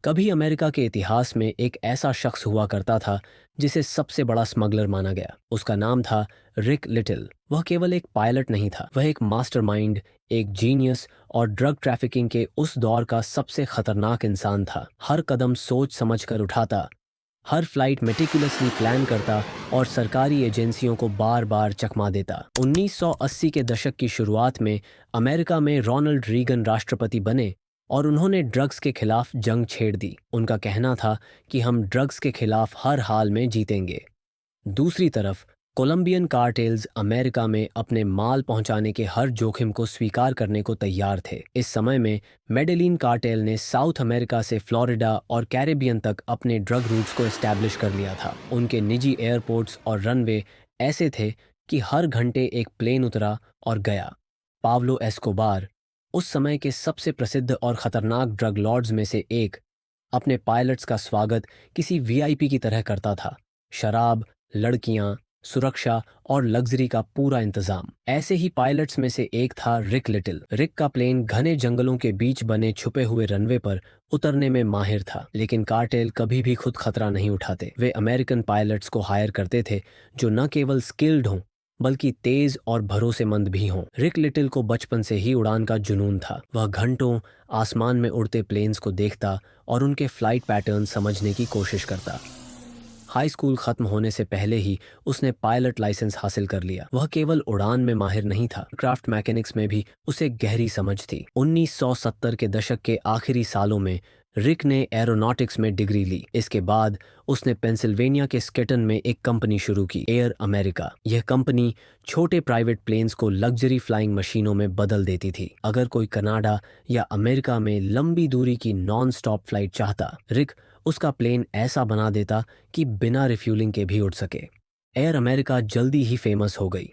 कभी अमेरिका के इतिहास में एक ऐसा शख्स हुआ करता था जिसे सबसे बड़ा स्मगलर माना गया। उसका नाम था रिक लिटिल। वह केवल एक पायलट नहीं था, वह एक मास्टरमाइंड, एक जीनियस और ड्रग ट्रैफिकिंग के उस दौर का सबसे खतरनाक इंसान था। हर कदम सोच समझ कर उठाता, हर फ्लाइट मेटिकुलसली प्लान करता और सरकारी एजेंसियों को बार बार चकमा देता। 1980 के दशक की शुरुआत में अमेरिका में रोनाल्ड रीगन राष्ट्रपति बने और उन्होंने ड्रग्स के खिलाफ जंग छेड़ दी। उनका कहना था कि हम ड्रग्स के खिलाफ हर हाल में जीतेंगे। दूसरी तरफ कोलंबियन कार्टेल्स अमेरिका में अपने माल पहुंचाने के हर जोखिम को स्वीकार करने को तैयार थे। इस समय में मेडेलिन कार्टेल ने साउथ अमेरिका से फ्लोरिडा और कैरिबियन तक अपने ड्रग रूट्स को एस्टैब्लिश कर लिया था। उनके निजी एयरपोर्ट्स और रनवे ऐसे थे कि हर घंटे एक प्लेन उतरा और गया। पाब्लो एस्कोबार, उस समय के सबसे प्रसिद्ध और खतरनाक ड्रग लॉर्ड्स में से एक, अपने पायलट्स का स्वागत किसी वीआईपी की तरह करता था। शराब, लड़कियां, सुरक्षा और लग्जरी का पूरा इंतजाम। ऐसे ही पायलट्स में से एक था रिक लिटिल। रिक का प्लेन घने जंगलों के बीच बने छुपे हुए रनवे पर उतरने में माहिर था, लेकिन कार्टेल कभी भी खुद खतरा नहीं उठाते। वे अमेरिकन पायलट्स को हायर करते थे जो न केवल स्किल्ड हों बल्कि तेज और भरोसेमंद भी हों। रिक लिटिल को बचपन से ही उड़ान का जुनून था। वह घंटों आसमान में उड़ते प्लेन्स को देखता और उनके फ्लाइट पैटर्न समझने की कोशिश करता। हाई स्कूल खत्म होने से पहले ही उसने पायलट लाइसेंस हासिल कर लिया। वह केवल उड़ान में माहिर नहीं था, क्राफ्ट मैकेनिक्स में भी उसे गहरी समझ थी। 1970 के दशक के आखिरी सालों में रिक ने एरोनॉटिक्स में डिग्री ली। इसके बाद उसने पेंसिल्वेनिया के स्केटन में एक कंपनी शुरू की, एयर अमेरिका। यह कंपनी छोटे प्राइवेट प्लेन्स को लग्जरी फ्लाइंग मशीनों में बदल देती थी। अगर कोई कनाडा या अमेरिका में लंबी दूरी की नॉन स्टॉप फ्लाइट चाहता, रिक उसका प्लेन ऐसा बना देता कि बिना रिफ्यूलिंग के भी उड़ सके। एयर अमेरिका जल्दी ही फेमस हो गई।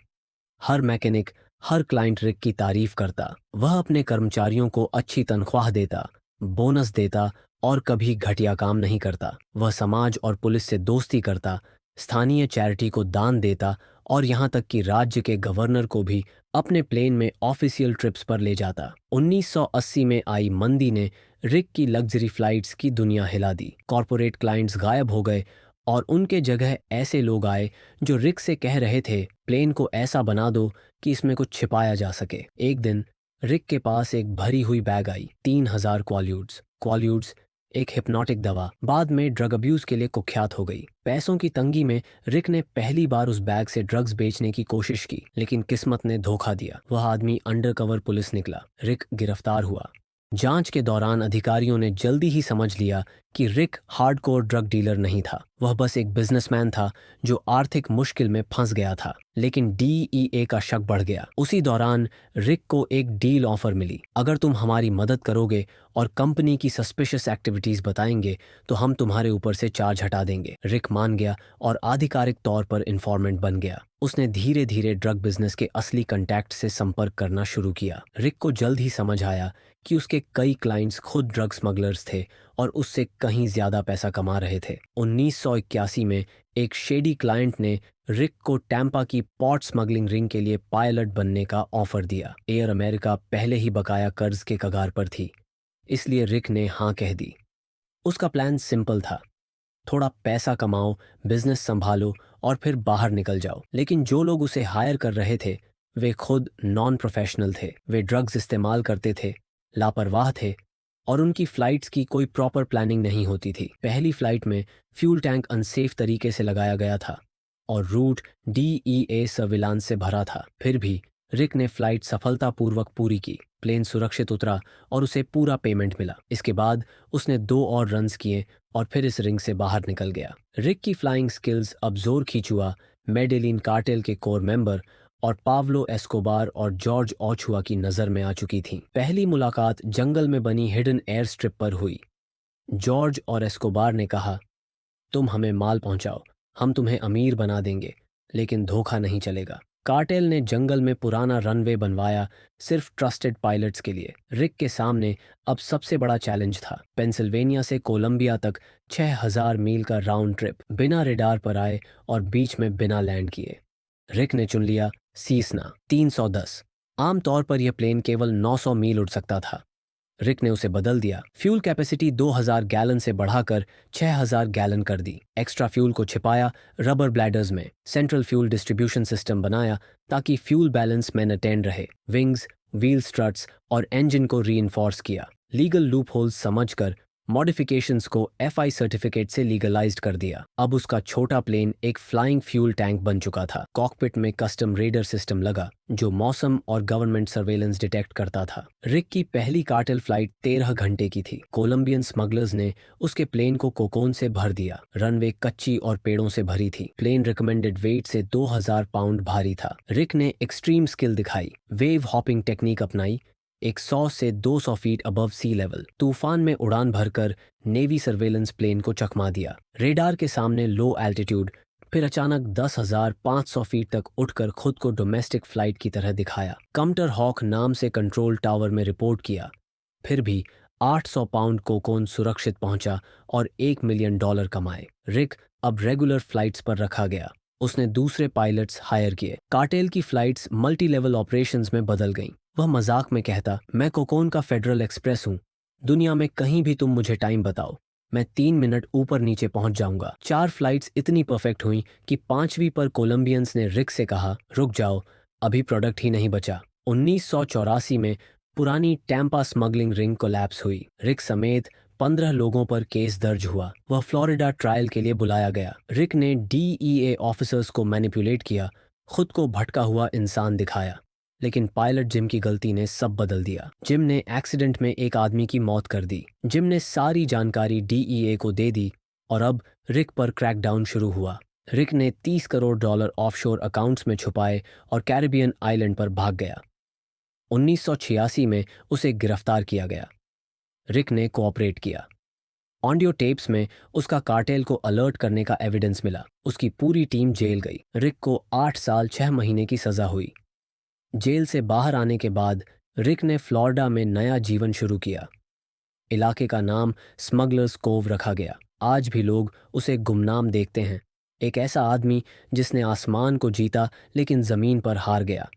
हर मैकेनिक, हर क्लाइंट रिक की तारीफ करता। वह अपने कर्मचारियों को अच्छी तनख्वाह देता, बोनस देता और कभी घटिया काम नहीं करता। वह समाज और पुलिस से दोस्ती करता, स्थानीय चैरिटी को दान देता और यहाँ तक कि राज्य के गवर्नर को भी अपने प्लेन में ऑफिशियल ट्रिप्स पर ले जाता। 1980 में आई मंदी ने रिक की लग्जरी फ्लाइट्स की दुनिया हिला दी। कॉरपोरेट क्लाइंट्स गायब हो गए और उनके जगह ऐसे लोग आए जो रिक से कह रहे थे, प्लेन को ऐसा बना दो कि इसमें कुछ छिपाया जा सके। एक दिन रिक के पास एक भरी हुई बैग आई, 3000 क्वाल्यूड्स। क्वाल्यूड्स एक हिप्नोटिक दवा, बाद में ड्रग अब्यूज के लिए कुख्यात हो गई। पैसों की तंगी में रिक ने पहली बार उस बैग से ड्रग्स बेचने की कोशिश की, लेकिन किस्मत ने धोखा दिया। वह आदमी अंडरकवर पुलिस निकला। रिक गिरफ्तार हुआ। जांच के दौरान अधिकारियों ने जल्दी ही समझ लिया कि रिक हार्डकोर ड्रग डीलर नहीं था, वह बस एक बिजनेसमैन था जो आर्थिक मुश्किल में फंस गया था। लेकिन डीईए का शक बढ़ गया। उसी दौरान रिक को एक डील ऑफर मिली, अगर तुम हमारी मदद करोगे और कंपनी की सस्पिशियस एक्टिविटीज बताएंगे तो हम तुम्हारे ऊपर से चार्ज हटा देंगे। रिक मान गया और आधिकारिक तौर पर इन्फॉर्मेंट बन गया। उसने धीरे धीरे ड्रग बिजनेस के असली कंटैक्ट से संपर्क करना शुरू किया। रिक को जल्द ही समझ आया कि उसके कई क्लाइंट्स खुद ड्रग स्मगलर्स थे और उससे कहीं ज्यादा पैसा कमा रहे थे। 1981 में एक शेडी क्लाइंट ने रिक को टैंपा की पॉट स्मगलिंग रिंग के लिए पायलट बनने का ऑफर दिया। एयर अमेरिका पहले ही बकाया कर्ज के कगार पर थी, इसलिए रिक ने हाँ कह दी। उसका प्लान सिंपल था, थोड़ा पैसा कमाओ, बिजनेस संभालो और फिर बाहर निकल जाओ। लेकिन जो लोग उसे हायर कर रहे थे वे खुद नॉन प्रोफेशनल थे। वे ड्रग्स इस्तेमाल करते थे, लापरवाह थे और उनकी फ्लाइट्स की कोई प्रॉपर प्लानिंग नहीं होती थी। पहली फ्लाइट में फ्यूल टैंक अनसेफ तरीके से लगाया गया था और रूट डीईए सर्विलांस से भरा था। फिर भी रिक ने फ्लाइट सफलतापूर्वक पूरी की। प्लेन सुरक्षित उतरा और उसे पूरा पेमेंट मिला। इसके बाद उसने 2 और रन्स किए और फिर इस रिंग से बाहर निकल गया। रिक की फ्लाइंग स्किल्स अब जोर खींचुआ, मेडेलिन कार्टेल के कोर मेंबर और पाव्लो एस्कोबार और जॉर्ज ओचुआ की नज़र में आ चुकी थी। पहली मुलाकात जंगल में बनी हिडन एयर स्ट्रिप पर हुई। जॉर्ज और एस्कोबार ने कहा, तुम हमें माल पहुंचाओ, हम तुम्हें अमीर बना देंगे, लेकिन धोखा नहीं चलेगा। कार्टेल ने जंगल में पुराना रनवे बनवाया, सिर्फ ट्रस्टेड पायलट्स के लिए। रिक के सामने अब सबसे बड़ा चैलेंज था, पेंसिल्वेनिया से कोलंबिया तक 6000 मील का राउंड ट्रिप, बिना रेडार पर आए और बीच में बिना लैंड किए। रिक ने चुन लिया सीसना 310। आमतौर पर यह प्लेन केवल 900 मील उड़ सकता था, रिक ने उसे बदल दिया। फ्यूल कैपेसिटी 2000 गैलन से बढ़ाकर 6000 गैलन कर दी। एक्स्ट्रा फ्यूल को छिपाया रबर ब्लैडर्स में। सेंट्रल फ्यूल डिस्ट्रीब्यूशन सिस्टम बनाया ताकि फ्यूल बैलेंस मेंटेन रहे। विंग्स, व्हील स्ट्रट्स और इंजन को रीइंफोर्स किया। लीगल लूप होल्स समझकर मॉडिफिकेशंस को एफआई सर्टिफिकेट से लीगलाइज्ड कर दिया। अब उसका छोटा प्लेन एक फ्लाइंग फ्यूल टैंक बन चुका था। कॉकपिट में कस्टम रेडर सिस्टम लगा जो मौसम और गवर्नमेंट सर्वेलेंस डिटेक्ट करता था। रिक की पहली कार्टेल फ्लाइट 13 घंटे की थी। कोलंबियन स्मगलर्स ने उसके प्लेन को कोकोन से भर दिया। रनवे कच्ची और पेड़ों से भरी थी। प्लेन रिकमेंडेड वेट से 2000 पाउंड भारी था। रिक ने एक्सट्रीम स्किल दिखाई, वेव हॉपिंग टेक्निक अपनाई, एक 100 से 200 फीट अबव सी लेवल तूफान में उड़ान भरकर नेवी सर्वेलेंस प्लेन को चकमा दिया। रेडार के सामने लो एल्टीट्यूड, फिर अचानक 10,500 फीट तक उठकर खुद को डोमेस्टिक फ्लाइट की तरह दिखाया। कम्टर हॉक नाम से कंट्रोल टावर में रिपोर्ट किया। फिर भी 800 पाउंड कोकोन सुरक्षित पहुंचा और $1 मिलियन कमाए। रिक अब रेगुलर फ्लाइट्स पर रखा गया। उसने दूसरे पायलट्स हायर किए। कार्टेल की फ्लाइट्स मल्टी लेवल ऑपरेशंस में बदल गईं। वह मजाक में कहता, मैं कोकोन का फेडरल एक्सप्रेस हूँ। दुनिया में कहीं भी तुम मुझे टाइम बताओ, मैं 3 मिनट ऊपर नीचे पहुंच जाऊंगा। 4 फ्लाइट्स इतनी परफेक्ट हुई कि 5वीं पर कोलंबियंस ने रिक से कहा, रुक जाओ, अभी प्रोडक्ट ही नहीं बचा। 1984 में पुरानी टैम्पा स्मगलिंग रिंग कोलैप्स हुई। रिक समेत 15 लोगों पर केस दर्ज हुआ। वह फ्लोरिडा ट्रायल के लिए बुलाया गया। रिक ने डीईए ऑफिसर्स को मैनिपुलेट किया, खुद को भटका हुआ इंसान दिखाया। लेकिन पायलट जिम की गलती ने सब बदल दिया। जिम ने एक्सीडेंट में एक आदमी की मौत कर दी। जिम ने सारी जानकारी डीईए को दे दी और अब रिक पर क्रैकडाउन शुरू हुआ। रिक ने $30 करोड़ ऑफशोर अकाउंट्स में छुपाए और कैरिबियन आइलैंड पर भाग गया। 1986 में उसे गिरफ्तार किया गया। रिक ने कोऑपरेट किया। ऑडियो टेप्स में उसका कार्टेल को अलर्ट करने का एविडेंस मिला। उसकी पूरी टीम जेल गई। रिक को 8 साल 6 महीने की सजा हुई। जेल से बाहर आने के बाद रिक ने फ्लोरिडा में नया जीवन शुरू किया। इलाके का नाम स्मगलर्स कोव रखा गया। आज भी लोग उसे गुमनाम देखते हैं, एक ऐसा आदमी जिसने आसमान को जीता लेकिन ज़मीन पर हार गया।